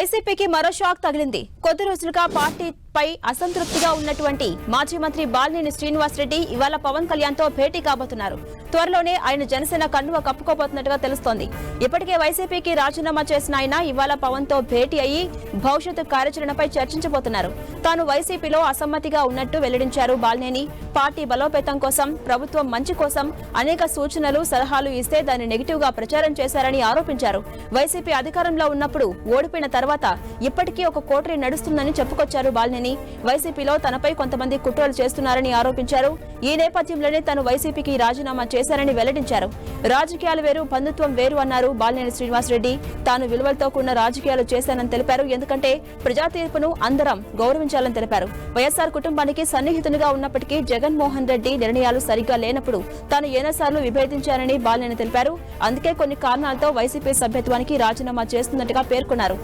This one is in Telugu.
వైసీపీకి మరో షాక్ తగిలింది. కొద్ది రోజులుగా పార్టీపై అసంతృప్తిగా ఉన్నటువంటి మాజీ మంత్రి బాలినేని శ్రీనివాసరెడ్డి ఇవాళ పవన్ కళ్యాణ్ తో భేటీ కాబోతున్నారు. త్వరలోనే ఆయన జనసేన కండువ కప్పుకోబోతున్నట్టుగా తెలుస్తోంది. ఇప్పటికే వైసీపీకి రాజీనామా చేసిన ఆయన ఇవాళ పవన్ తో భేటీ అయ్యి భవిష్యత్తు కార్యాచరణపై చర్చించబోతున్నారు. తాను వైసీపీలో అసమ్మతిగా ఉన్నట్టు వెల్లడించారు బాలినేని. పార్టీ బలోపేతం కోసం, ప్రభుత్వం మంచి కోసం అనేక సూచనలు, సలహాలు ఇస్తే దాన్ని నెగిటివ్ గా ప్రచారం చేశారని ఆరోపించారు. వైసీపీ అధికారంలో ఉన్నప్పుడు ఓడిపోయిన తర్వాత ఇప్పటికీ ఒక కోటరీ నడుస్తుందని చెప్పుకొచ్చారు బాలినేని. వైసీపీలో తనపై కొంతమంది కుట్రలు చేస్తున్నారని ఆరోపించారు. ఈ నేపథ్యంలోనే తాను వైసీపీకి రాజీనామా చేశారని వెల్లడించారు. రాజకీయాలు వేరు, బంధుత్వం వేరు అన్నారు బాలినేని శ్రీనివాసరెడ్డి. తాను విలువలతో కూడిన రాజకీయాలు చేశానని తెలిపారు. ఎందుకంటే ప్రజా తీర్పును అందరం గౌరవించాలని తెలిపారు. వైఎస్ఆర్ కుటుంబానికి సన్నిహితునిగా ఉన్నప్పటికీ జగన్మోహన్ రెడ్డి నిర్ణయాలు సరిగ్గా లేనప్పుడు తాను ఎన్నోసార్లు విభేదించానని బాలినేని తెలిపారు. అందుకే కొన్ని కారణాలతో వైసీపీ సభ్యత్వానికి రాజీనామా చేస్తున్నట్టుగా పేర్కొన్నారు.